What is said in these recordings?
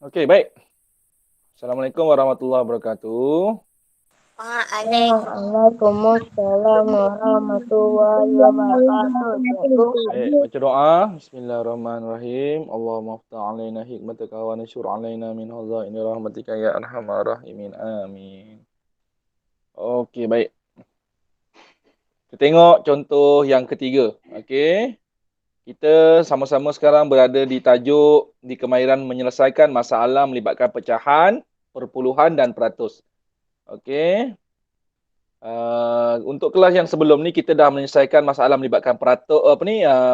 Okey, baik. Assalamualaikum warahmatullahi wabarakatuh. Waalaikumsalam warahmatullahi wabarakatuh, cikgu. Baik, baca doa. Bismillahirrahmanirrahim. Allahumma aftah alaina hikmataka wa nashur alaina min hazaini rahmatika ya arhamar rahimin. Amin. Okey, baik. Kita tengok contoh yang ketiga. Okey. Kita sama-sama sekarang berada di tajuk di kemahiran menyelesaikan masalah melibatkan pecahan, perpuluhan dan peratus. Okey. Untuk kelas yang sebelum ni kita dah menyelesaikan masalah melibatkan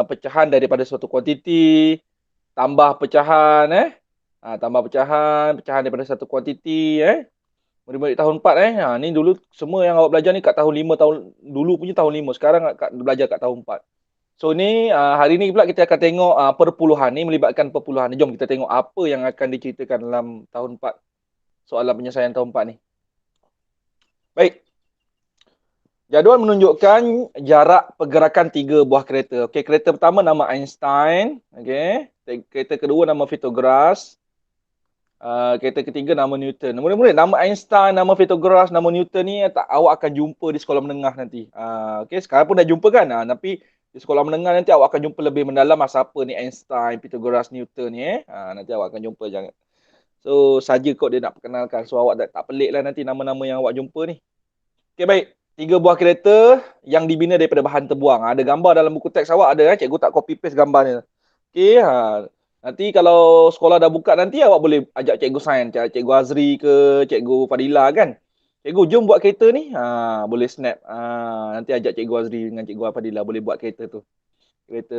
pecahan daripada suatu kuantiti, tambah pecahan tambah pecahan, pecahan daripada satu kuantiti murid-murid tahun 4 ni dulu semua yang awak belajar ni kat tahun 5 tahun dulu punya tahun 5 sekarang belajar kat tahun 4. So ni hari ni pula kita akan tengok perpuluhan ni melibatkan perpuluhan. Jom kita tengok apa yang akan diceritakan dalam tahun 4 soalan penyelesaian tahun 4 ni. Baik. Jadual menunjukkan jarak pergerakan 3 buah kereta. Okey, kereta pertama nama Einstein, okey. Kereta kedua nama Pythagoras. Kereta ketiga nama Newton. Murid-murid, nama Einstein, nama Pythagoras, nama Newton ni awak akan jumpa di sekolah menengah nanti. Okey, sekarang pun dah jumpa kan? Tapi di sekolah menengah nanti awak akan jumpa lebih mendalam siapa ni Einstein, Pythagoras, Newton ni nanti awak akan jumpa jangan. So saja kot dia nak perkenalkan. So awak tak pelik lah nanti nama-nama yang awak jumpa ni. Okey, baik. 3 buah kereta yang dibina daripada bahan terbuang. Ada gambar dalam buku teks awak ada cikgu tak copy paste gambar ni. Okey, nanti kalau sekolah dah buka nanti awak boleh ajak cikgu sains, cikgu Azri ke, cikgu Fadila kan. Cikgu jom buat kereta ni. Boleh snap. Nanti ajak cikgu Azri dengan cikgu Fadila boleh buat kereta tu. Kereta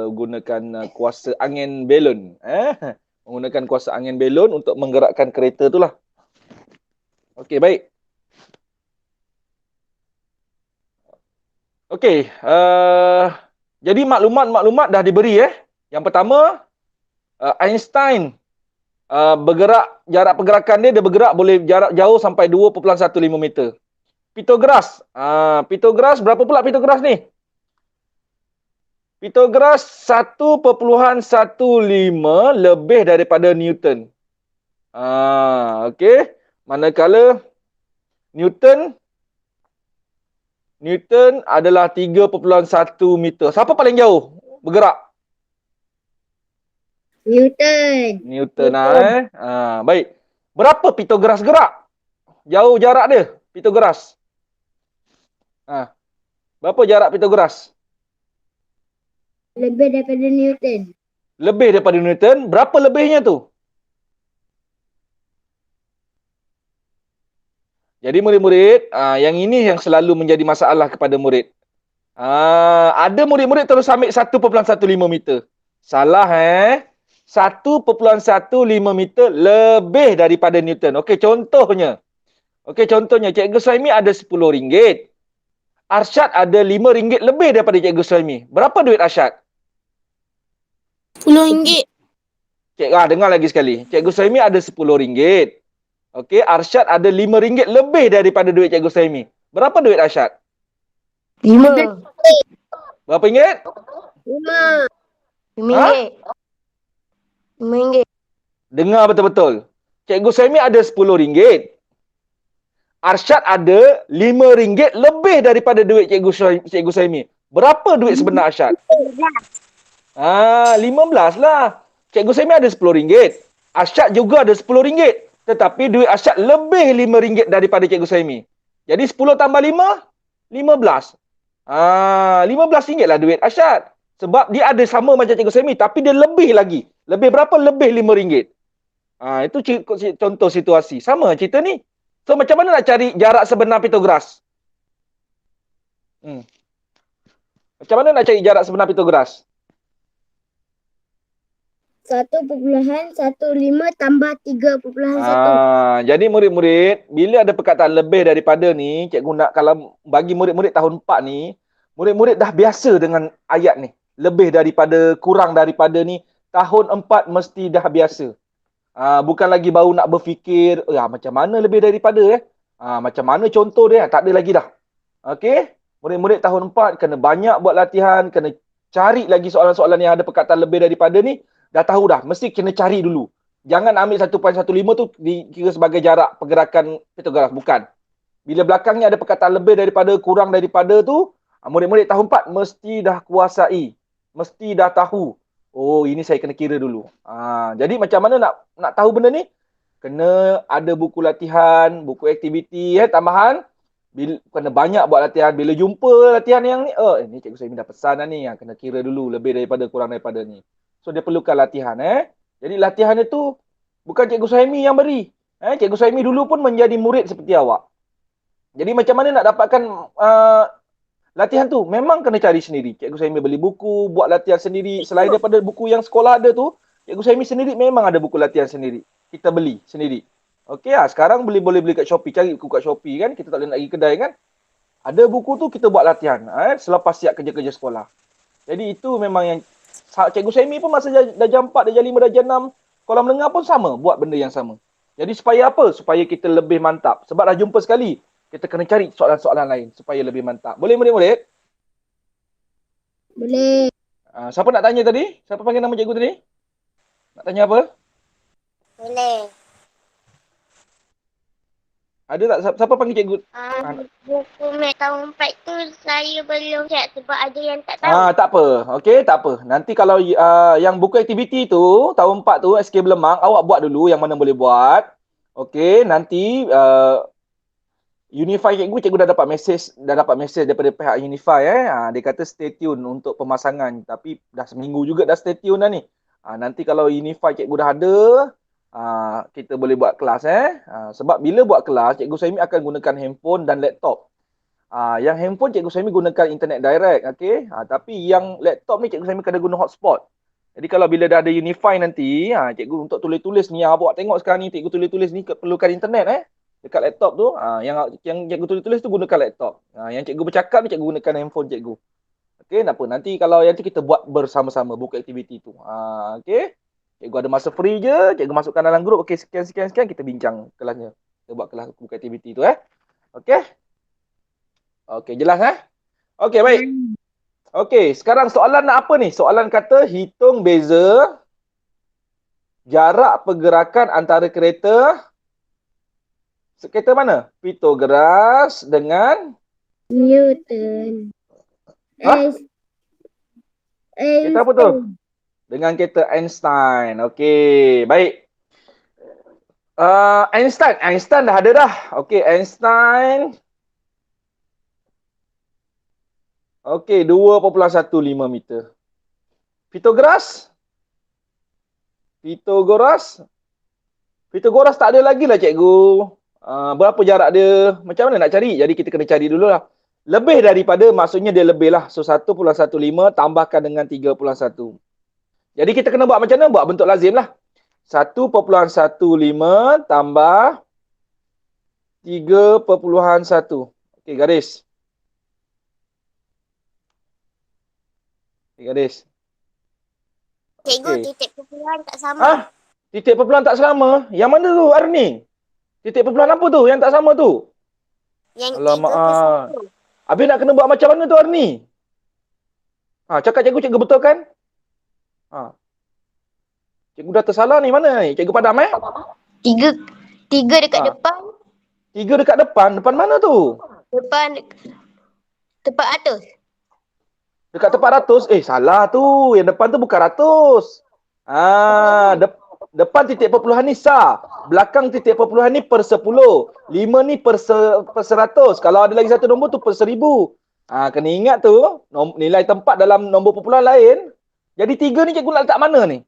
gunakan kuasa angin belon. Menggunakan kuasa angin belon untuk menggerakkan kereta tu lah. Okey, baik. Okey, jadi maklumat-maklumat dah diberi Yang pertama, Einstein jarak pergerakan dia bergerak boleh jarak jauh sampai 2.15 meter. Pythagoras, Pythagoras berapa pula Pythagoras ni? Pythagoras 1.15 lebih daripada Newton. Okey, manakala Newton adalah 3.1 meter. Siapa paling jauh bergerak? Newton baik. Berapa Pythagoras gerak? Jauh jarak dia, Pythagoras. Berapa jarak Pythagoras? Lebih daripada Newton. Lebih daripada Newton. Berapa lebihnya tu? Jadi murid-murid, yang ini yang selalu menjadi masalah kepada murid. Ada murid-murid terus ambil 1.15 meter. Salah 1.15 meter lebih daripada Newton. Okey, contohnya. Cikgu Suhaimi ada RM10. Arsyad ada RM5 lebih daripada Cikgu Suhaimi. Berapa duit Arsyad? RM10. Dengar lagi sekali. Cikgu Suhaimi ada RM10. Okey, Arsyad ada RM5 lebih daripada duit Cikgu Suhaimi. Berapa duit Arsyad? 5. Berapa ringgit? 5. RM5. RM5. Dengar betul-betul. Cikgu Suhaimi ada RM10. Arsyad ada RM5 lebih daripada duit Cikgu Suhaimi. Berapa duit sebenar Arsyad? 15 lah. Cikgu Suhaimi ada RM10. Arsyad juga ada RM10. Tetapi duit Arsyad lebih RM5 daripada Cikgu Suhaimi. Jadi 10 tambah 5, 15. RM15 lah duit Arsyad. Sebab dia ada sama macam Cikgu Suhaimi. Tapi dia lebih lagi. Lebih berapa? Lebih RM5. Itu contoh situasi. Sama cerita ni. So macam mana nak cari jarak sebenar Pythagoras? Macam mana nak cari jarak sebenar Pythagoras? 1.15 tambah 3.1. Jadi murid-murid, bila ada perkataan lebih daripada ni, cikgu nak kalau bagi murid-murid tahun 4 ni, murid-murid dah biasa dengan ayat ni. Lebih daripada, kurang daripada ni, tahun 4 mesti dah biasa. Bukan lagi baru nak berfikir, macam mana lebih daripada macam mana contoh dia, tak ada lagi dah. Okey? Murid-murid tahun 4 kena banyak buat latihan, kena cari lagi soalan-soalan yang ada perkataan lebih daripada ni. Dah tahu dah, mesti kena cari dulu. Jangan ambil 1.15 tu dikira sebagai jarak pergerakan Pythagoras. Bukan. Bila belakangnya ada perkataan lebih daripada, kurang daripada tu, murid-murid tahun 4 mesti dah kuasai. Mesti dah tahu. Oh, ini saya kena kira dulu. Jadi macam mana nak tahu benda ni? Kena ada buku latihan, buku aktiviti tambahan. Kena banyak buat latihan. Bila jumpa latihan yang ni, ni Cikgu Saimi dah pesan dah ni, yang kena kira dulu lebih daripada, kurang daripada ni. So dia perlukan latihan. Jadi latihan itu bukan Cikgu Saimi yang beri. Cikgu Saimi dulu pun menjadi murid seperti awak. Jadi macam mana nak dapatkan latihan tu? Memang kena cari sendiri. Cikgu Saimi beli buku, buat latihan sendiri. Selain daripada buku yang sekolah ada tu, Cikgu Saimi sendiri memang ada buku latihan sendiri. Kita beli sendiri. Okey sekarang boleh beli kat Shopee. Cari buku kat Shopee kan. Kita tak boleh nak pergi kedai kan. Ada buku tu kita buat latihan. Selepas siap kerja-kerja sekolah. Jadi itu memang yang Cikgu Saimi pun masa dah jam 4, dah jam 5, dah jam 6. Sekolah menengah pun sama. Buat benda yang sama. Jadi supaya apa? Supaya kita lebih mantap. Sebab dah jumpa sekali. Kita kena cari soalan-soalan lain supaya lebih mantap. Boleh murid-murid? Boleh. Siapa nak tanya tadi? Siapa panggil nama cikgu tadi? Nak tanya apa? Boleh. Ada tak? Siapa panggil cikgu? Buku mat tahun 4 tu saya belum check sebab ada yang tak tahu. Tak apa. Okey, tak apa. Nanti kalau yang buku aktiviti tu, tahun 4 tu, SK Belemang, awak buat dulu yang mana boleh buat. Okey, nanti Unify cikgu dah dapat mesej daripada pihak Unify dia kata stay tune untuk pemasangan, tapi dah seminggu juga dah stay tune dah ni. Nanti kalau Unify cikgu dah ada, kita boleh buat kelas sebab bila buat kelas Cikgu Saimi akan gunakan handphone dan laptop. Yang handphone Cikgu Saimi gunakan internet direct, okey. Tapi yang laptop ni Cikgu Saimi kena guna hotspot. Jadi kalau bila dah ada Unify nanti, cikgu untuk tulis-tulis ni, awak tengok sekarang ni cikgu tulis-tulis ni perlukan internet dekat laptop tu. Yang cikgu tulis-tulis tu gunakan laptop. Yang cikgu bercakap ni cikgu gunakan handphone cikgu. Okey, tak apa. Nanti kalau yang tu kita buat bersama-sama buku aktiviti tu. Okey. Cikgu ada masa free je, cikgu masukkan dalam grup. Okey, sekian kita bincang kelasnya. Kita buat kelas buku aktiviti tu Okey. Okey, jelas Okey, baik. Okey, sekarang soalan nak apa ni? Soalan kata hitung beza jarak pergerakan antara kereta mana? Pythagoras dengan Newton. Kereta apa tu? Dengan kereta Einstein. Okey, baik. Einstein dah ada dah. Okey, Einstein. Okey, 2.15 meter. Pythagoras tak ada lagi lah cikgu. Berapa jarak dia? Macam mana nak cari? Jadi kita kena cari dulu lah. Lebih daripada maksudnya dia lebih lah. So 1.15 tambahkan dengan 3.1. Jadi kita kena buat macam mana? Buat bentuk lazim lah. 1.15 tambah 3.1. Okey, garis. Garis. Cikgu, titik perpuluhan tak sama. Titik perpuluhan tak sama? Yang mana tu, Arni? Titik perpuluhan apa tu yang tak sama tu? Yang 3.1. Habis nak kena buat macam mana tu, Arni? Cakap cikgu betul kan? Cikgu dah tersalah ni, mana ni? Cikgu padam Tiga dekat depan. 3 dekat depan? Depan mana tu? Depan tempat atas. Dekat tempat ratus? Salah tu. Yang depan tu bukan ratus. Depan titik perpuluhan ni sah. Belakang titik perpuluhan ni per 10. 5 ni per 100. Kalau ada lagi satu nombor tu per 1000. Kena ingat tu. Nilai tempat dalam nombor perpuluhan lain. Jadi 3 ni cikgu nak letak mana ni?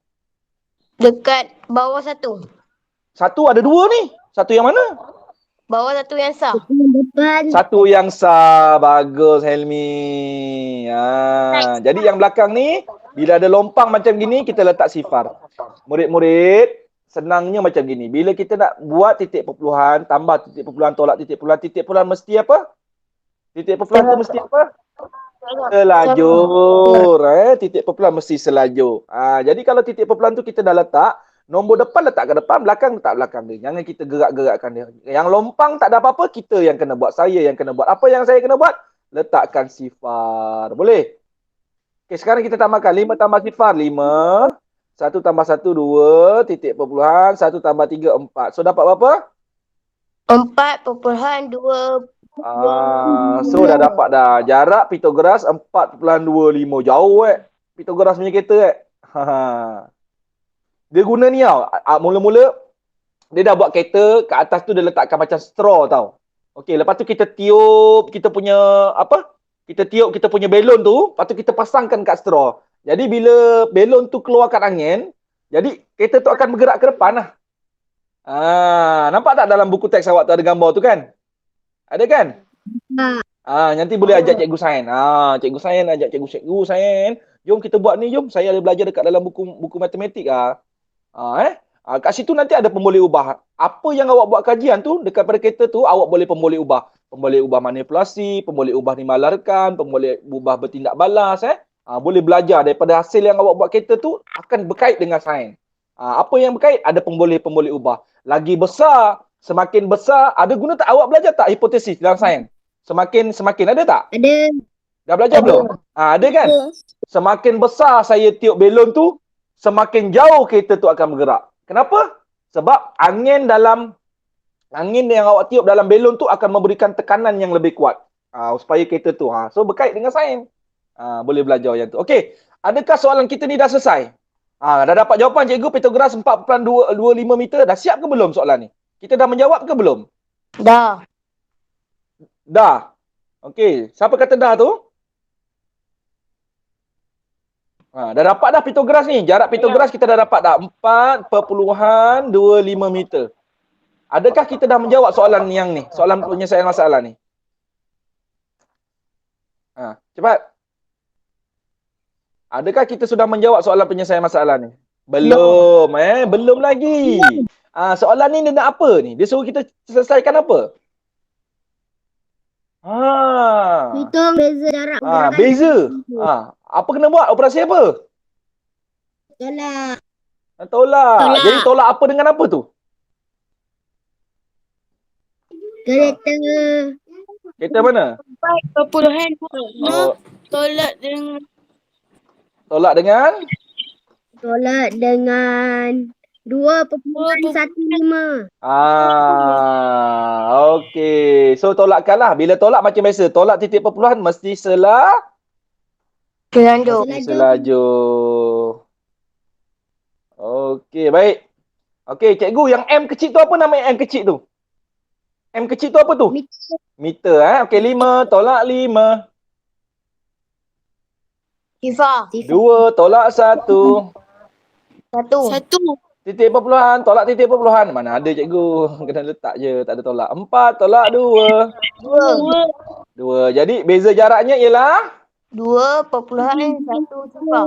Dekat bawah 1. 1 ada 2 ni. 1 yang mana? Bawah 1 yang sah. Satu yang sah. Bagus, Helmi. Jadi yang belakang ni, bila ada lompang macam gini, kita letak sifar. Murid-murid, senangnya macam gini. Bila kita nak buat titik perpuluhan, tambah titik perpuluhan, tolak titik perpuluhan mesti apa? Titik perpuluhan tu mesti apa? Selajur. Titik perpuluhan mesti selajur. Jadi kalau titik perpuluhan tu kita dah letak, nombor depan letak ke depan, belakang letak belakang dia. Jangan kita gerak-gerakkan dia. Yang lompang tak ada apa-apa, kita yang kena buat. Saya yang kena buat. Apa yang saya kena buat? Letakkan sifar. Boleh? Okey, sekarang kita tambahkan. 5 tambah sifar. 5. 1 tambah 1, 2, titik perpuluhan. 1 tambah 3, 4. So, dapat berapa? 4,2. So, dah dapat dah. Jarak Pythagoras 4,25. Jauh Pythagoras punya kereta Dia guna ni tau. Mula-mula, dia dah buat kereta, kat atas tu dia letakkan macam straw tau. Okey, lepas tu kita tiup kita punya kita tiup kita punya belon tu, lepas tu kita pasangkan kat straw. Jadi bila belon tu keluarkan angin, jadi kereta tu akan bergerak ke depan lah. Nampak tak dalam buku teks awak tu ada gambar tu kan? Ada kan? Nanti boleh ajak cikgu sains. Cikgu sains ajak cikgu sains. Jom kita buat ni, jom. Saya ada belajar dekat dalam buku matematik kat situ nanti ada pemboleh ubah. Apa yang awak buat kajian tu dekat pada kereta tu, awak boleh pemboleh ubah. Pemboleh ubah manipulasi, pemboleh ubah dimalarkan, pemboleh ubah bertindak balas boleh belajar daripada hasil yang awak buat kereta tu akan berkait dengan sains. Apa yang berkait? Ada pemboleh ubah. Lagi besar, semakin besar, ada guna tak awak belajar tak hipotesis dalam sains? Semakin ada tak? Ada. Dah belajar belum? Ada kan? Semakin besar saya tiup belon tu, semakin jauh kereta tu akan bergerak. Kenapa? Sebab angin yang awak tiup dalam belon tu akan memberikan tekanan yang lebih kuat. Supaya kereta tu. So berkait dengan sains. Boleh belajar yang tu. Okey. Adakah soalan kita ni dah selesai? Dah dapat jawapan cikgu Pythagoras 4.25 meter. Dah siap ke belum soalan ni? Kita dah menjawab ke belum? Dah. Dah. Okey. Siapa kata dah tu? Dah dapat dah Pythagoras ni. Jarak Pythagoras kita dah dapat dah. 4.25 meter. Adakah kita dah menjawab soalan yang ni? Soalan penyelesaian masalah ni? Cepat. Adakah kita sudah menjawab soalan penyelesaian masalah ni? Belum. Belum lagi. Soalan ni dia nak apa ni? Dia suruh kita selesaikan apa? Hitung beza jarak. Beza. Apa kena buat? Operasi apa? Tolak. Tolak. Jadi tolak apa dengan apa tu? Kereta. Kereta mana? 4.2. Tolak dengan Tolak dengan? Tolak dengan 2.15. Okey. So tolakkanlah. Bila tolak macam biasa, tolak titik perpuluhan mesti Selajur. selajur. Okey, baik. Okey, cikgu, yang M kecil tu apa nama M kecil tu? M kecil tu apa tu? Meter. Okey, 5 tolak 5. Sifar. 2 tolak 1. 1. Titik perpuluhan, tolak titik perpuluhan. Mana ada cikgu? Kena letak je, tak ada tolak. 4 tolak 2. 2. Jadi beza jaraknya ialah 2.1 sifar.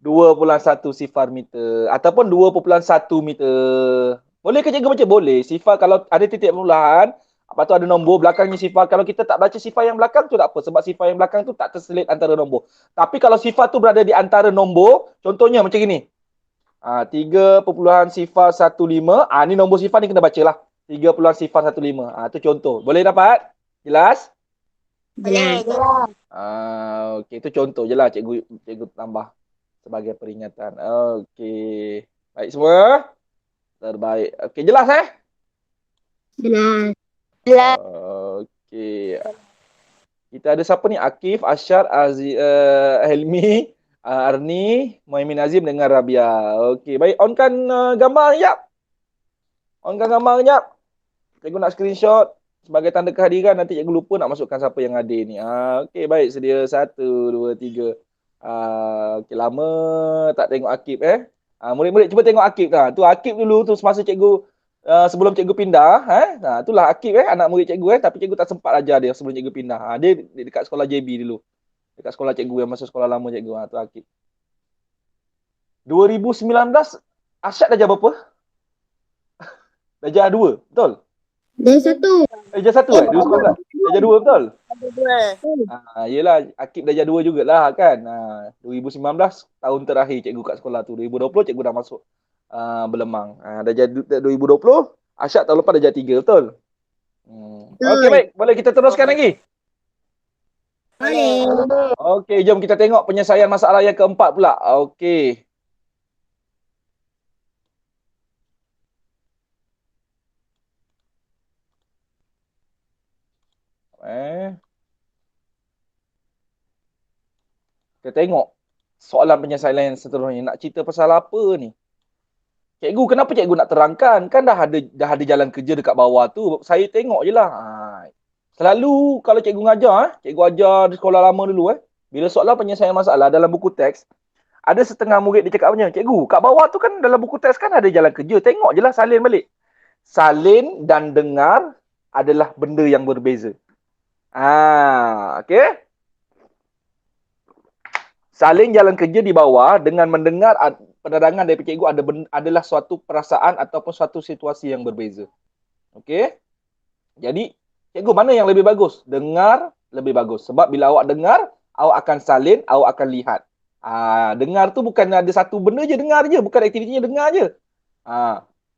2.1 sifar meter ataupun 2.1 meter. Boleh ke cikgu baca? Boleh. Sifar kalau ada titik perpuluhan, lepas tu ada nombor belakangnya sifar. Kalau kita tak baca sifar yang belakang tu tak apa. Sebab sifar yang belakang tu tak terselit antara nombor. Tapi kalau sifar tu berada di antara nombor, contohnya macam gini. 3.15. Ni nombor sifar ni kena baca lah. 3.15. Tu contoh. Boleh dapat? Jelas? Jelas. Okey, tu contoh je lah cikgu tambah sebagai peringatan. Okey. Baik semua? Terbaik. Okey, jelas Jelas. Okey. Kita ada siapa ni? Akif, Asyar, Helmi, Arni, Muhaimin Azim dengan Rabia. Okey, baik. Onkan gambar sekejap. Onkan gambar sekejap. Cikgu nak screenshot sebagai tanda kehadiran. Nanti cikgu lupa nak masukkan siapa yang hadir ni. Okey, baik. Sedia 1, 2, 3. Okey, lama tak tengok Akif murid-murid cuba tengok Akif tu Akif dulu tu semasa cikgu sebelum cikgu pindah itulah Akif anak murid cikgu tapi cikgu tak sempat ajar dia sebelum cikgu pindah. Dia dekat sekolah JB dulu. Dekat sekolah cikgu yang masa sekolah lama cikgu tu Akif. 2019 Asyad darjah berapa? Darjah 2, betul? Darjah 1. Darjah 1 2019. Darjah 2 betul? Yelah, Akib darjah 2 jugalah kan. 2019 tahun terakhir cikgu kat sekolah tu. 2020 cikgu dah masuk Belemang. Darjah 2020, Asyad tahun lepas darjah 3 betul? Okey, baik. Boleh kita teruskan lagi? Boleh. Okey, jom kita tengok penyelesaian masalah yang keempat pula. Okey. Kita tengok soalan penyelesaian yang seterusnya. Nak cerita pasal apa ni? Cikgu, kenapa cikgu nak terangkan? Kan dah ada jalan kerja dekat bawah tu. Saya tengok je lah. Selalu kalau cikgu ngajar, cikgu ajar di sekolah lama dulu. Bila soalan penyelesaian masalah dalam buku teks, ada setengah murid dia cakap macam, cikgu, kat bawah tu kan dalam buku teks kan ada jalan kerja. Tengok je lah, salin balik. Salin dan dengar adalah benda yang berbeza. Okay? Salin jalan kerja di bawah dengan mendengar penerangan dari cikgu adalah suatu perasaan ataupun suatu situasi yang berbeza. Okey? Jadi, cikgu mana yang lebih bagus? Dengar lebih bagus. Sebab bila awak dengar, awak akan salin, awak akan lihat. Dengar tu bukan ada satu benda je, dengar je. Bukan aktivitinya dengar je.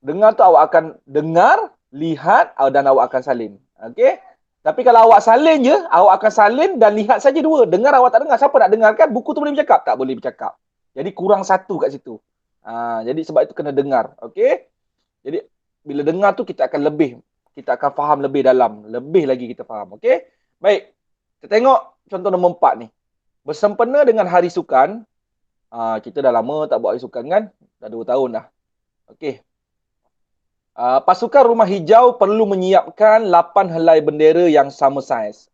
Dengar tu awak akan dengar, lihat dan awak akan salin. Okey? Tapi kalau awak salin je, awak akan salin dan lihat saja dua. Dengar awak tak dengar. Siapa nak dengarkan? Buku tu boleh bercakap? Tak boleh bercakap. Jadi kurang satu kat situ. Jadi sebab itu kena dengar. Okey? Jadi bila dengar tu kita akan faham lebih dalam. Lebih lagi kita faham. Okey? Baik. Kita tengok contoh nombor 4 ni. Bersempena dengan Hari Sukan. Kita dah lama tak buat Hari Sukan kan? Dah 2 tahun dah. Okey. Pasukan Rumah Hijau perlu menyiapkan 8 helai bendera yang sama saiz.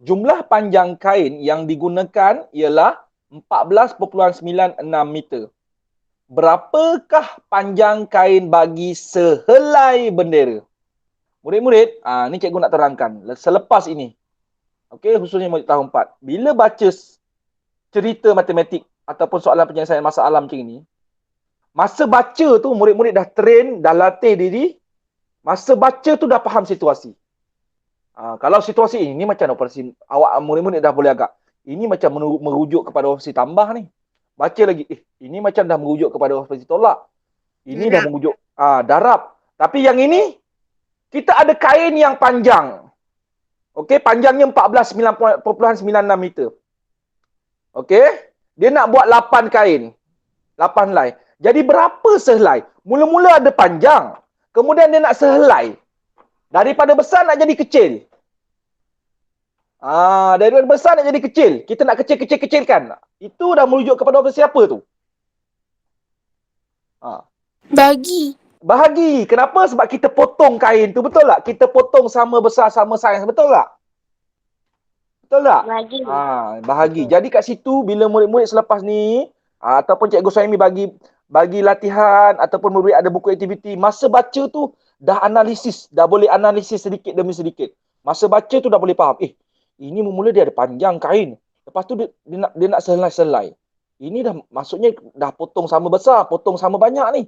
Jumlah panjang kain yang digunakan ialah 14.96 meter. Berapakah panjang kain bagi sehelai bendera? Murid-murid, ni cikgu nak terangkan. Selepas ini, okey, khususnya murid tahun 4. Bila baca cerita matematik ataupun soalan penyelesaian masalah macam ini, masa baca tu murid-murid dah train, dah latih diri. Masa baca tu dah faham situasi. Kalau situasi ini macam operasi, awak murid-murid dah boleh agak. Ini macam merujuk kepada operasi tambah ni. Baca lagi, ini macam dah merujuk kepada operasi tolak. Ini dah merujuk darab. Tapi yang ini, kita ada kain yang panjang. Okey, panjangnya 14.96 meter. Okey, dia nak buat 8 kain. 8 helai. Jadi berapa sehelai? Mula-mula ada panjang. Kemudian dia nak sehelai. Daripada besar nak jadi kecil. Daripada besar nak jadi kecil. Kita nak kecil-kecil-kecilkan. Itu dah merujuk kepada operasi apa tu? Bahagi. Kenapa? Sebab kita potong kain tu. Betul tak? Kita potong sama besar, sama saiz. Betul tak? Betul tak? Bahagi. Jadi kat situ, bila murid-murid selepas ni, ataupun Cikgu Suhaimi bagi latihan ataupun murid ada buku aktiviti, masa baca tu dah analisis, dah boleh analisis sedikit demi sedikit. Masa baca tu dah boleh faham, ini mula dia ada panjang kain. Lepas tu dia nak selai-selai. Ini dah maksudnya dah potong sama besar, potong sama banyak ni.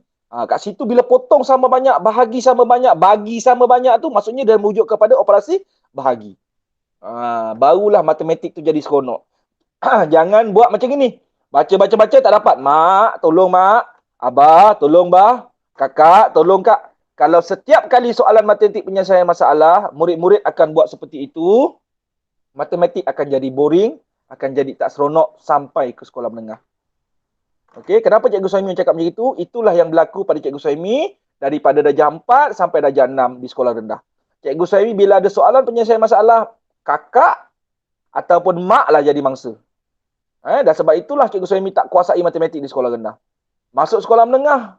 Kat situ bila potong sama banyak, bahagi sama banyak, bagi sama banyak tu maksudnya dia merujuk kepada operasi bahagi. Barulah matematik tu jadi seronok. Jangan buat macam ini. Baca tak dapat. Mak, tolong mak. Abah, tolong bah. Kakak, tolong kak. Kalau setiap kali soalan matematik penyelesaian masalah, murid-murid akan buat seperti itu, matematik akan jadi boring, akan jadi tak seronok sampai ke sekolah menengah. Okey, kenapa Cikgu Suhaimi cakap macam itu? Itulah yang berlaku pada Cikgu Suhaimi daripada darjah 4 sampai darjah 6 di sekolah rendah. Cikgu Suhaimi bila ada soalan penyelesaian masalah, kakak ataupun mak lah jadi mangsa. Dan sebab itulah Cikgu Suhaimi tak kuasai matematik di sekolah rendah. Masuk sekolah menengah,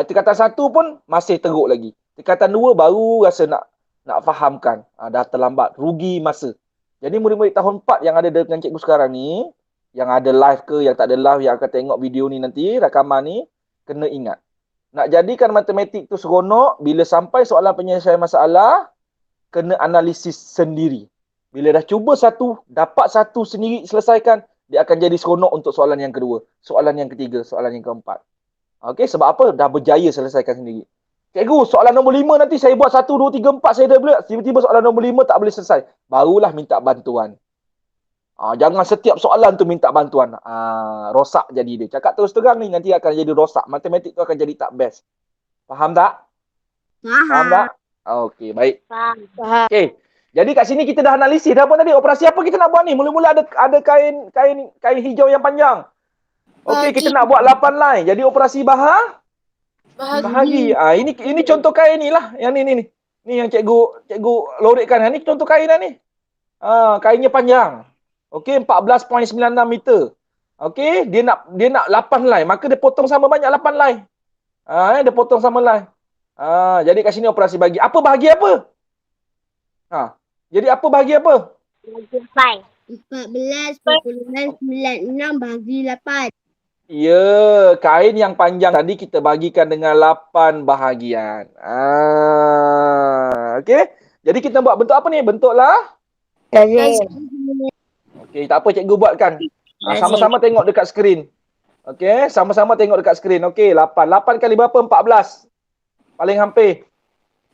tingkatan 1 pun masih teruk lagi. Tingkatan 2 baru rasa nak fahamkan. Dah terlambat, rugi masa. Jadi murid-murid tahun 4 yang ada dengan cikgu sekarang ni, yang ada live ke, yang tak ada live, yang akan tengok video ni nanti, rakaman ni, kena ingat. Nak jadikan matematik tu seronok, bila sampai soalan penyelesaian masalah, kena analisis sendiri. Bila dah cuba satu, dapat satu sendiri, selesaikan, dia akan jadi seronok untuk soalan yang kedua, soalan yang ketiga, soalan yang keempat. Okey, sebab apa? Dah berjaya selesaikan sendiri. Cikgu, soalan nombor 5 nanti saya buat 1, 2, 3, 4, saya dah boleh. Tiba-tiba soalan nombor 5 tak boleh selesai. Barulah minta bantuan. Jangan setiap soalan tu minta bantuan. Rosak jadi dia. Cakap terus terang ni, nanti akan jadi rosak. Matematik tu akan jadi tak best. Faham tak? Faham tak? Okey, baik. Faham. Okey. Jadi kat sini kita dah analisis. Dah apa tadi? Operasi apa kita nak buat ni? Mula-mula ada kain hijau yang panjang. Okey, kita nak buat 8 line. Jadi operasi bahagi. Ini contoh kain ni lah. Yang ni. Ni yang cikgu lorekkan. Ni contoh kain dah ni. Kainnya panjang. Okey, 14.96 meter. Okey, dia nak 8 helai, maka dia potong sama banyak 8 helai. Dia potong sama helai. Jadi kat sini operasi bahagi. Apa bahagi apa? Jadi apa bahagi apa? Bahagi 8. 14.96 bahagi 8. Ya, kain yang panjang tadi kita bagikan dengan 8 bahagian. Okey. Jadi kita buat bentuk apa ni? Bentuklah. Okey, tak apa cikgu buatkan. Sama-sama tengok dekat skrin. Okey, sama-sama tengok dekat skrin. Okey, 8. 8 kali berapa? 14. Paling hampir.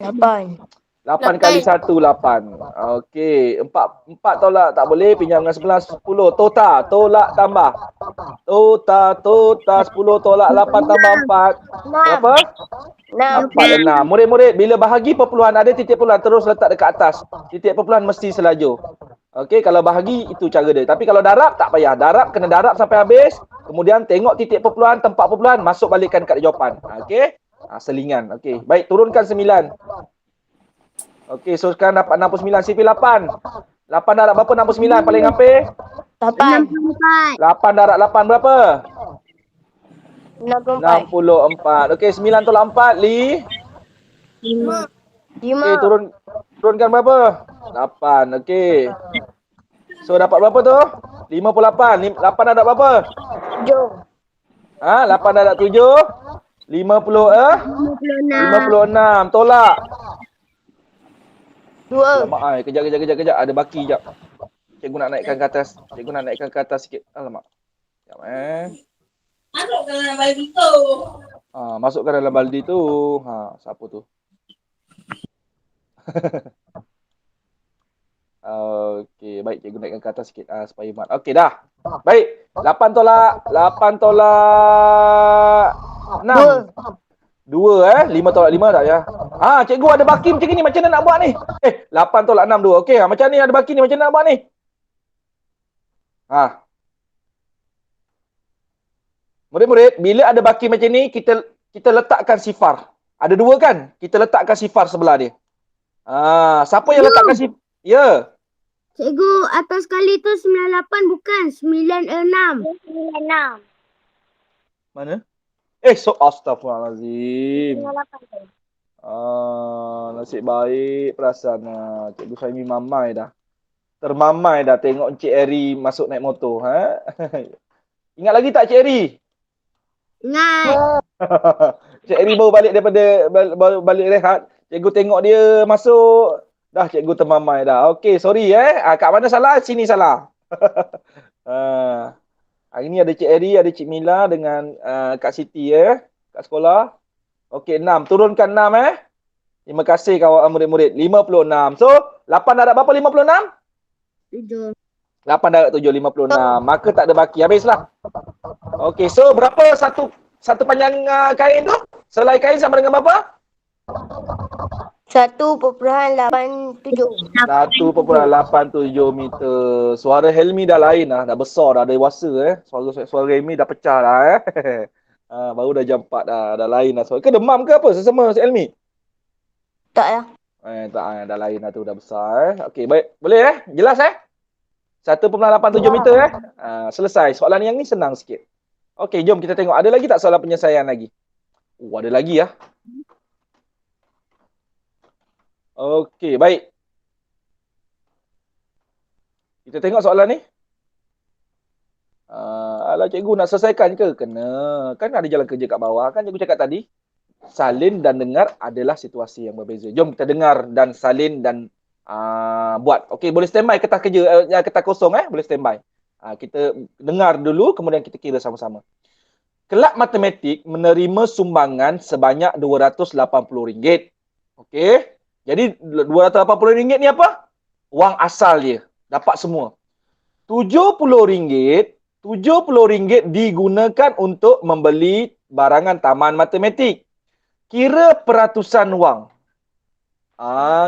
8. 8 kali 1, 8. Okey. 4 tolak tak boleh. Pinjam dengan 11, 10. Tolak tambah. Tota 10 tolak 8 tambah 4. Berapa? 46. Murid-murid, bila bahagi perpuluhan ada titik perpuluhan, terus letak dekat atas. Titik perpuluhan mesti selajur. Okey, kalau bahagi itu cara dia. Tapi kalau darab tak payah. Darab kena darab sampai habis. Kemudian tengok titik perpuluhan, tempat perpuluhan, masuk balikkan kat jawapan. Okey? Selingan. Okey. Baik, turunkan 9. Okey, so sekarang dapat 69. Sifir 8. 8 darab berapa? 69 paling hampir? 8. 8 darab 8 berapa? 64. 64. Okey, 9 tolak 4, 5. 5. Okey, turunkan berapa? 8. Okey. So dapat berapa tu? 58. 8 darab berapa? 7. 8 darab 7. 56. Tolak. 2. Alamak, kejap. Ada baki jap. Cikgu nak naikkan ke atas sikit. Alamak. Sekejap Masukkan dalam baldi tu. Masukkan dalam baldi tu. Siapa tu? Okey, baik, cikgu naikkan ke atas sikit supaya mat. Okey, dah. Baik. 8 tolak 6. 2 5 tolak 5 tak ya? Cikgu ada baki macam ni, macam mana nak buat ni? 8 tolak 6 2. Okey, macam ni ada baki ni, macam mana nak buat ni? Murid-murid, bila ada baki macam ni, kita letakkan sifar. Ada 2 kan? Kita letakkan sifar sebelah dia. Siapa yang letakkan sifar? Ya. Cikgu, atas kali tu 98 bukan 96. 96. Mana? Astaghfirullahalazim. 98. Nasib baik perasaan Cikgu Saimi mamai dah. Termamai dah tengok Encik Eri masuk naik motor. Ingat lagi tak Cik Eri? Ingat. Cik Eri baru balik rehat. Cikgu tengok dia masuk. Dah cikgu termamai dah. Okey, sorry kat mana salah? Sini salah. Hari ni ada Cik Eri, ada Cik Mila dengan Kak Siti kat sekolah. Okey, 6. Turunkan 6 Terima kasih kawan murid-murid. 56. So, 8 darab berapa 56? 7. 8 darab 7, 56. Maka tak ada baki. Habislah. Okey, so berapa satu panjang kain tu? Selai kain sama dengan berapa? 1.87. 1.87 meter. Suara Helmi dah lain dah. Dah besar dah. Dah dewasa Suara Helmi dah pecah dah baru dah jam 4 dah. Dah lain dah. Ke demam ke apa? Sesama si Helmi? Tak ya. Tak dah lain dah tu. Dah besar Okey, baik. Boleh Jelas 1.87 meter selesai. Soalan yang ni senang sikit. Okey, jom kita tengok. Ada lagi tak soalan penyelesaian lagi? Ada lagi Okey, baik. Kita tengok soalan ni. Alah, cikgu nak selesaikan ke? Kena. Kan ada jalan kerja kat bawah. Kan cikgu cakap tadi. Salin dan dengar adalah situasi yang berbeza. Jom kita dengar dan salin dan buat. Okey, boleh standby kertas kerja. Kertas kosong boleh standby. Kita dengar dulu, kemudian kita kira sama-sama. Kelab matematik menerima sumbangan sebanyak RM280. Okey. Jadi RM280 ni apa? Wang asal dia. Dapat semua. RM70 digunakan untuk membeli barangan taman matematik. Kira peratusan wang.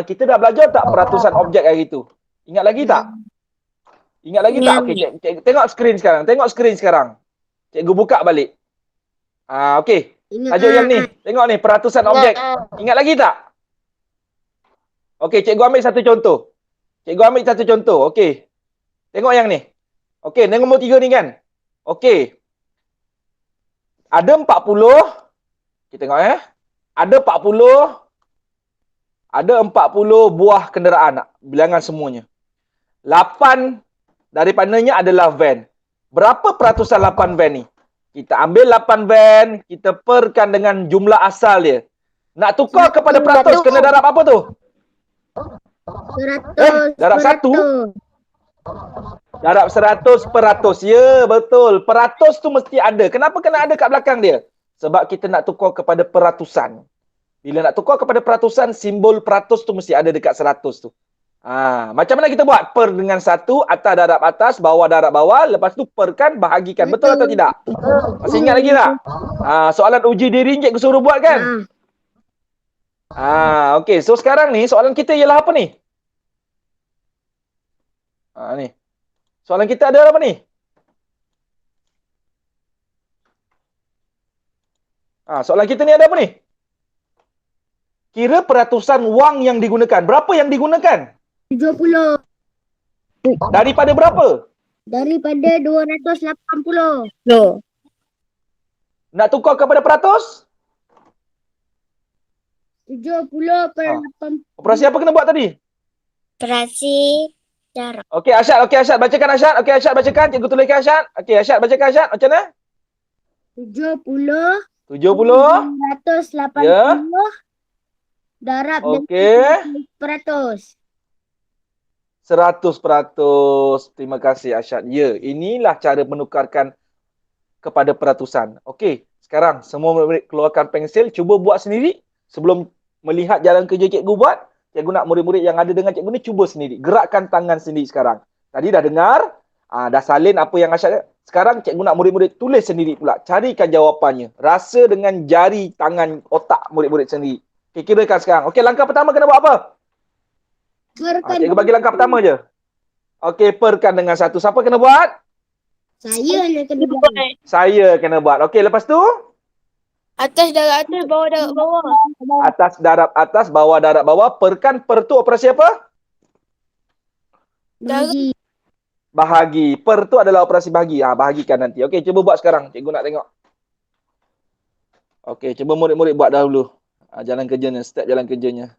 Kita dah belajar tak peratusan objek hari tu? Ingat lagi tak? Ingat lagi tak? Okey, tengok skrin sekarang. Cikgu buka balik. Okey. Tajuk yang ni. Tengok ni, peratusan objek. Ingat lagi tak? Okey, cikgu ambil satu contoh. Cikgu ambil satu contoh. Okey. Tengok yang ni. Okey, nombor 3 ni kan. Okey. Ada 40. Kita tengok Ada 40 buah kenderaan, bilangan semuanya. 8 daripadanya adalah van. Berapa peratusan 8 van ni? Kita ambil 8 van, kita perkan dengan jumlah asal dia. Nak tukar kepada peratus, kena darab apa tu? 100 darab satu? peratus. Darab 100%. Ya, betul. Peratus tu mesti ada. Kenapa kena ada kat belakang dia? Sebab kita nak tukar kepada peratusan. Bila nak tukar kepada peratusan, simbol peratus tu mesti ada dekat 100 tu. Macam mana kita buat? Per dengan 1, atas darab atas, bawah darab bawah, lepas tu perkan, bahagikan. Betul atau tidak? Masih ingat lagi tak? Soalan uji diri cikgu suruh buat kan? Okey. So sekarang ni, soalan kita ialah apa ni? Ni. Soalan kita ada apa ni? Soalan kita ni ada apa ni? Kira peratusan wang yang digunakan. Berapa yang digunakan? 70. Daripada berapa? Daripada 280. Nak tukar kepada peratus? 70 per 80. Operasi apa kena buat tadi? Operasi darab. Okey, Asyad. Bacakan Asyad. Okey, Asyad bacakan. Cikgu tuliskan Asyad. Okey, Asyad bacakan Asyad. Macam mana? 70 70. 180 Ya. darab Okey. dengan peratus. 100%. Terima kasih Asyad. Ya, inilah cara menukarkan kepada peratusan. Okey, sekarang semua murid-murid keluarkan pensel, cuba buat sendiri sebelum melihat jalan kerja cikgu buat. Cikgu nak murid-murid yang ada dengan cikgu ni cuba sendiri. Gerakkan tangan sendiri sekarang. Tadi dah dengar, dah salin apa yang Asyad. Sekarang cikgu nak murid-murid tulis sendiri pula. Carikan jawapannya. Rasa dengan jari tangan otak murid-murid sendiri. Okay, kirakan sekarang. Okey, langkah pertama kena buat apa? Cikgu bagi langkah pertama je. Okey, perkan dengan 1. Siapa kena buat? Saya yang kena buat. Saya kena buat. Okey, lepas tu? Atas darab atas, bawah darab bawah. Atas darab atas, bawah darab bawah. Perkan, per tu operasi apa? Bagi. Bahagi. Per tu adalah operasi bahagi. Bahagikan nanti. Okey, cuba buat sekarang. Cikgu nak tengok. Okey, cuba murid-murid buat dahulu. Jalan kerjanya, step jalan kerjanya.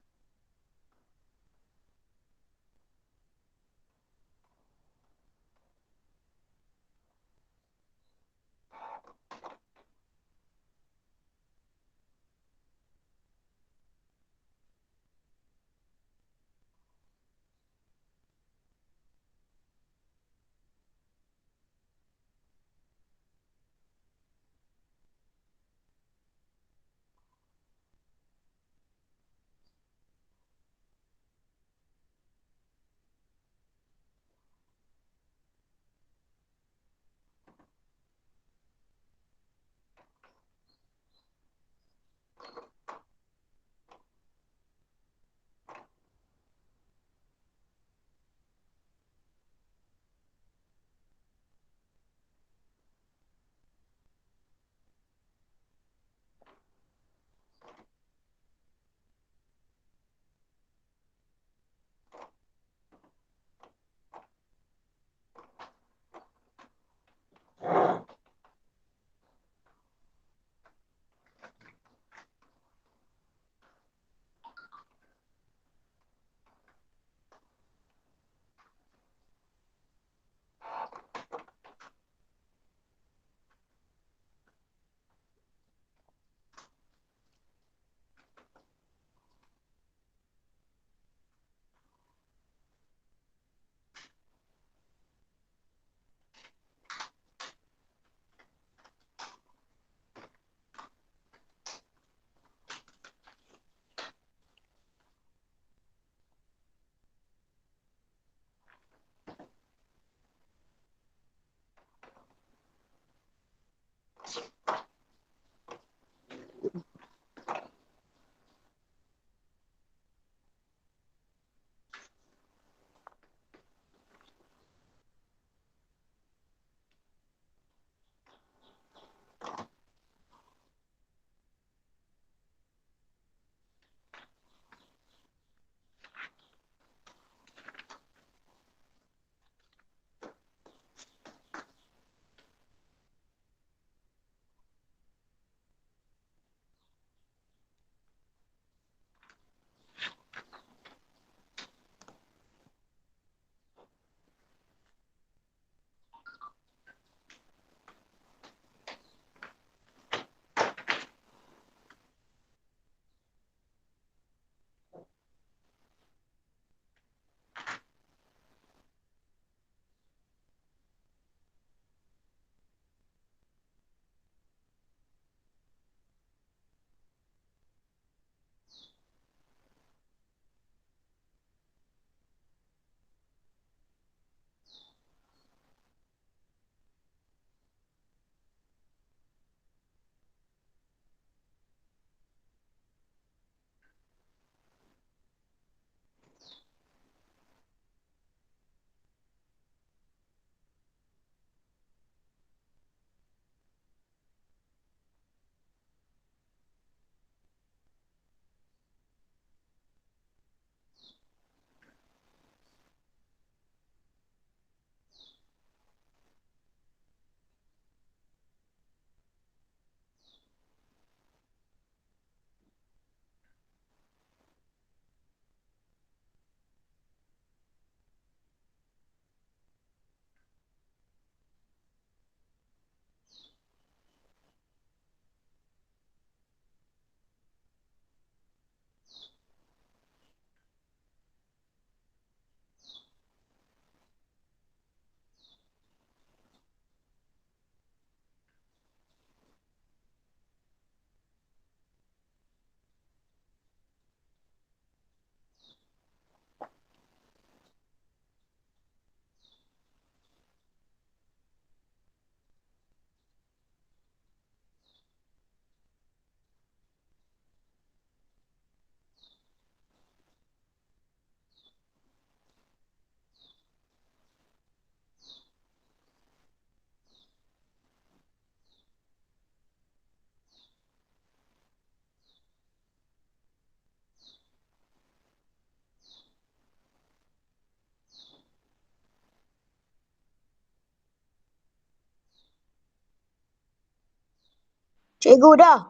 Cikgu dah.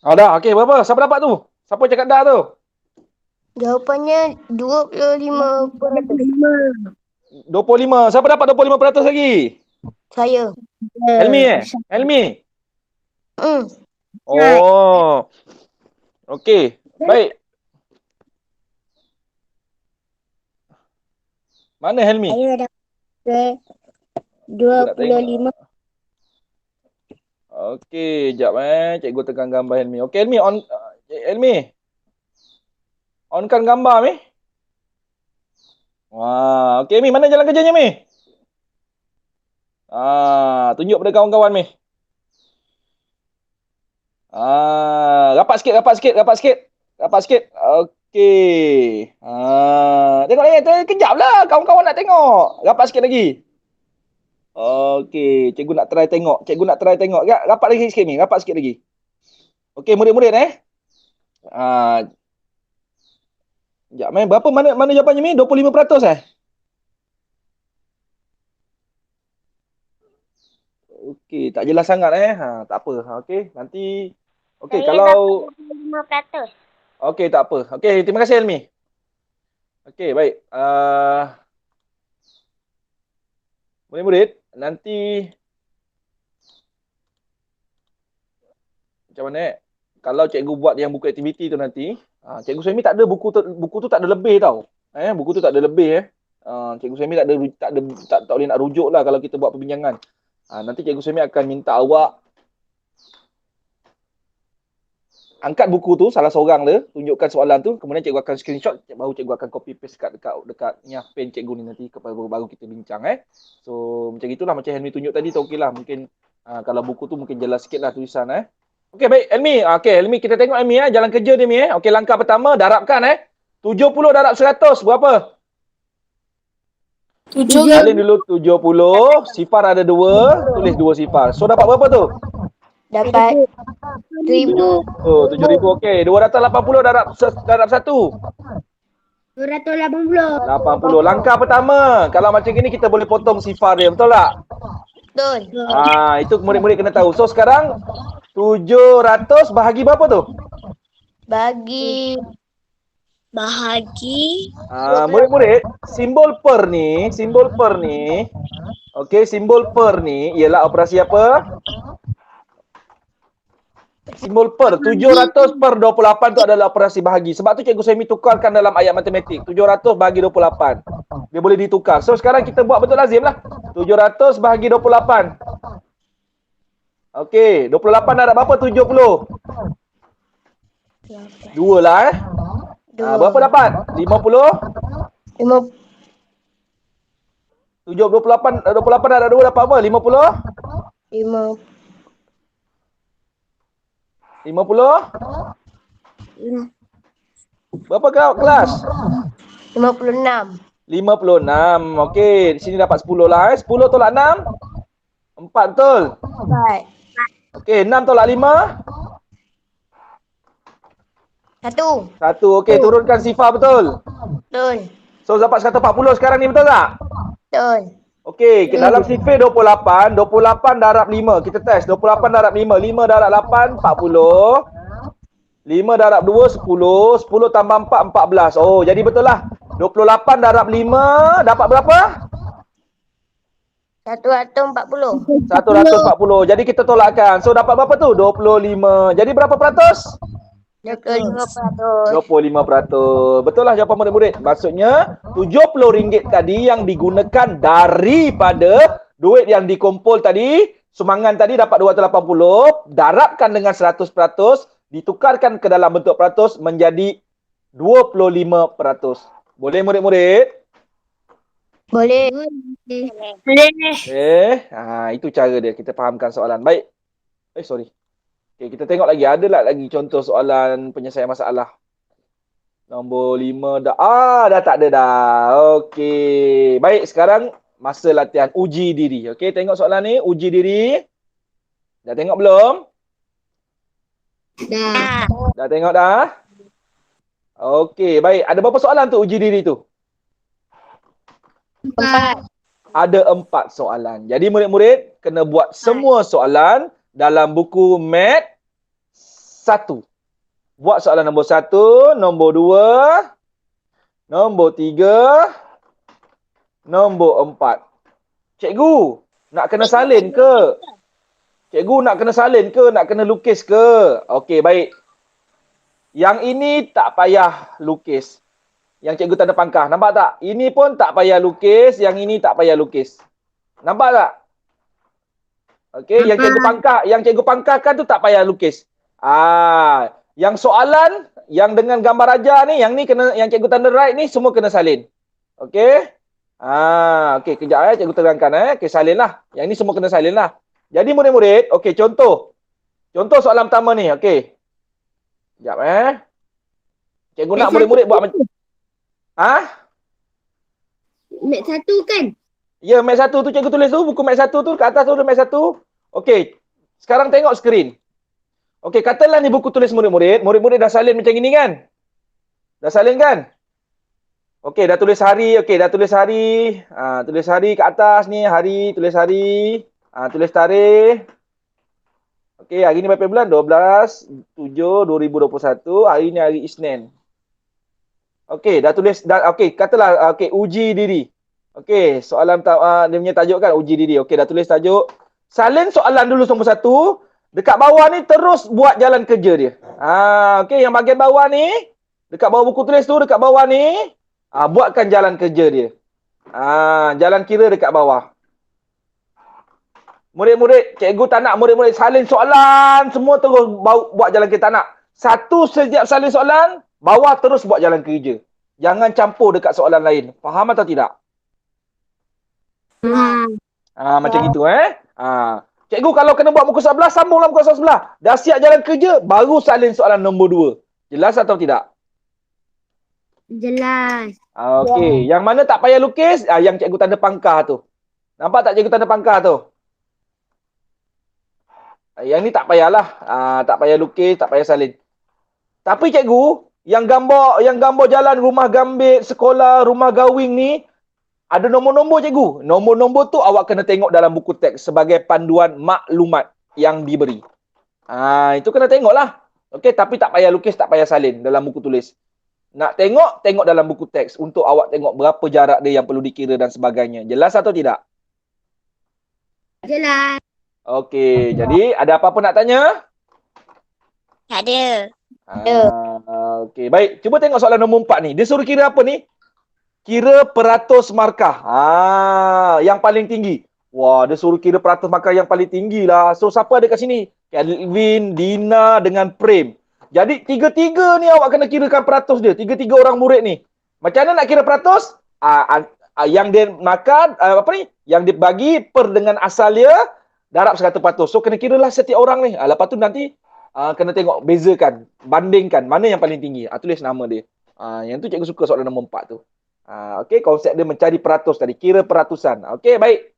Oh dah, okey berapa? Siapa dapat tu? Siapa cakap dah tu? Jawapannya 25%. 25. Siapa dapat 25% lagi? Saya. Helmi Helmi? Right. Oh. Okey, baik. Mana Helmi? Saya dapat Cikgu nak tengok. 25. Okey, jap cikgu tekan gambar Helmi. Okey Helmi, on Helmi. Onkan gambar Mi. Wah, okey Mi, mana jalan kerjanya Mi? Tunjuk pada kawan-kawan Mi. Rapat sikit. Okey. Tengok lagi, kejap lah kawan-kawan nak tengok. Rapat sikit lagi. Okey, cikgu nak try tengok. Rapat lagi sikit Mi, rapat sikit lagi. Okey, murid-murid Sekejap berapa mana jawapannya Mi? 25% Okey, tak jelas sangat tak apa. Okey, nanti okey Saya kalau dapat 25%. okey tak apa. Okey, terima kasih Helmi. Okey, baik. Murid-murid, nanti macam mana kalau cikgu buat yang buku aktiviti tu nanti, Cikgu Suhaimi tak ada buku tu tak ada lebih tau. Buku tu tak ada lebih Cikgu Suhaimi tak boleh nak rujuk lah kalau kita buat perbincangan. Nanti Cikgu Suhaimi akan minta awak angkat buku tu salah seorang dia, tunjukkan soalan tu, kemudian cikgu akan screenshot, baru cikgu akan copy paste dekat pen cikgu ni nanti baru kita bincang So macam itulah macam Helmi tunjuk tadi tu okeylah. Mungkin kalau buku tu mungkin jelas sikitlah tulisan Okey baik Helmi. Okey Helmi, kita tengok Helmi jalan kerja dia Mi Okey, langkah pertama darabkan 70 darab 100 berapa? 7. Salin dulu 70, sifar ada 2, tulis 2 sifar. So dapat berapa tu? Dapat 1,000. 7,000. Okey, 280 darab 1. 280. 80. Langkah pertama, kalau macam gini kita boleh potong sifar dia, betul tak? Betul. Itu murid-murid kena tahu. So sekarang 700 bahagi berapa tu? Bahagi Murid-murid, simbol per ni, okey, simbol per ni ialah operasi apa? Simbol per 700 per 28 tu adalah operasi bahagi. Sebab tu Cikgu Suhaimi tukarkan dalam ayat matematik. 700 bahagi 28. Dia boleh ditukar. So sekarang kita buat betul lazim lah. 700 bahagi 28. Okey, 28 darab berapa? 70. 2 lah berapa dapat? 50? 28 darab 2 dapat apa? 50? 50? Berapa kelas? 56. 56. Okey, di sini dapat 10 lah 10 tolak 6? 4 betul? 4. Okey, 6 tolak 5? 1. 1. Okey, turunkan sifar betul? Betul. So dapat 140 sekarang ni, betul tak? Betul. Okey, dalam sifar 28 darab 5. Kita test. 28 darab 5. 5 darab 8, 40. 5 darab 2, 10. 10 tambah 4, 14. Oh, jadi betul lah. 28 darab 5 dapat berapa? 140. 140. Jadi kita tolakkan. So dapat berapa tu? 25. Jadi berapa peratus? 25%. 25%. Betul lah jawapan murid-murid. Maksudnya RM70 tadi yang digunakan daripada duit yang dikumpul tadi, sumbangan tadi dapat 280, darabkan dengan 100%, ditukarkan ke dalam bentuk peratus menjadi 25%. Boleh murid-murid? Boleh. Itu cara dia kita fahamkan soalan. Baik. Sorry. Okay, kita tengok lagi. Ada lagi contoh soalan penyelesaian masalah. Nombor 5 dah. Dah tak ada dah. Okey. Baik, sekarang masa latihan uji diri. Okey, tengok soalan ni. Uji diri. Dah tengok belum? Dah. Dah tengok dah? Okey, baik. Ada berapa soalan tu uji diri tu? 4. Ada 4 soalan. Jadi murid-murid kena buat semua soalan dalam buku Math 1. Buat soalan nombor 1, nombor 2, nombor 3, nombor 4. Cikgu, nak kena salin ke? Cikgu nak kena salin ke? Nak kena lukis ke? Okey, baik. Yang ini tak payah lukis. Yang cikgu tanda pangkah. Nampak tak? Ini pun tak payah lukis. Yang ini tak payah lukis. Nampak tak? Okey, yang cikgu pangkahkan tu tak payah lukis. Yang soalan yang dengan gambar raja ni, yang ni kena, yang cikgu tanda right ni semua kena salin. Okey? Okey, kejap cikgu terangkan Okey, salinlah. Yang ni semua kena salinlah. Jadi murid-murid, okey, contoh. Contoh soalan pertama ni, okey. Sekejap Cikgu nak murid-murid buat macam Mat 1 kan? Ya, mat 1 tu cikgu tulis tu, buku mat 1 tu kat atas tu ada mat 1. Okey. Sekarang tengok skrin. Okey, katalah ni buku tulis murid-murid. Murid-murid dah salin macam ini kan? Dah salin kan? Okey, dah tulis hari. Okey, dah tulis hari. Tulis hari kat atas ni, hari, tulis hari. Tulis tarikh. Okey, hari ni berapa bulan? 12/7/2021. Hari ni hari Isnin. Okey, dah tulis okey, katalah uji diri. Okey, soalan dia punya tajuk kan uji diri. Okey, dah tulis tajuk. Salin soalan dulu nombor 1. Dekat bawah ni terus buat jalan kerja dia. Okey, yang bahagian bawah ni, dekat bawah buku tulis tu, dekat bawah ni, buatkan jalan kerja dia. Jalan kira dekat bawah. Murid-murid, cikgu tak nak murid-murid salin soalan, semua terus buat jalan kerja, tak nak. Satu setiap salin soalan, bawah terus buat jalan kerja. Jangan campur dekat soalan lain. Faham atau tidak? Macam itu Cikgu kalau kena buat muka 11, sambunglah muka 11. Dah siap jalan kerja, baru salin soalan nombor 2. Jelas atau tidak? Jelas. Okey, yang mana tak payah lukis, yang cikgu tanda pangkah tu. Nampak tak cikgu tanda pangkah tu? Yang ni tak payahlah. Tak payah lukis, tak payah salin. Tapi cikgu, yang gambar jalan rumah gambit, sekolah, rumah gawing ni, ada nombor-nombor cikgu. Nombor-nombor tu awak kena tengok dalam buku teks sebagai panduan maklumat yang diberi. Itu kena tengoklah. Okey, tapi tak payah lukis, tak payah salin dalam buku tulis. Nak tengok dalam buku teks untuk awak tengok berapa jarak dia yang perlu dikira dan sebagainya. Jelas atau tidak? Jelas. Okey, jadi ada apa-apa nak tanya? Tak ada. Okey, baik. Cuba tengok soalan nombor 4 ni. Dia suruh kira apa ni? Kira peratus markah. Yang paling tinggi. Wah, dia suruh kira peratus markah yang paling tinggi lah. So, siapa ada kat sini? Kelvin, Dina dengan Prem. Jadi, tiga-tiga ni awak kena kirakan peratus dia. Tiga-tiga orang murid ni. Macam mana nak kira peratus? Yang dia makan, yang dia bagi per dengan asal dia, darab 100%. So, kena kiralah setiap orang ni. Lepas tu nanti, kena tengok, bezakan, bandingkan mana yang paling tinggi. Tulis nama dia. Yang tu cikgu suka soalan nombor 4 tu. Okey, konsep dia mencari peratus tadi, kira peratusan. Okey, baik.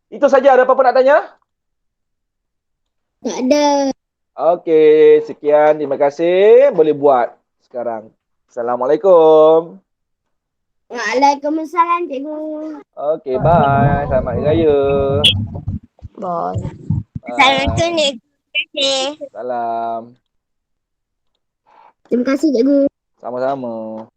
Itu saja. Ada apa-apa nak tanya? Tak ada. Okey, sekian. Terima kasih. Boleh buat sekarang. Assalamualaikum. Waalaikumsalam, cikgu. Okey, bye. Selamat Hari Raya. Bye. Bye. Assalamualaikum, cikgu. Salam. Terima kasih, cikgu. Sama-sama.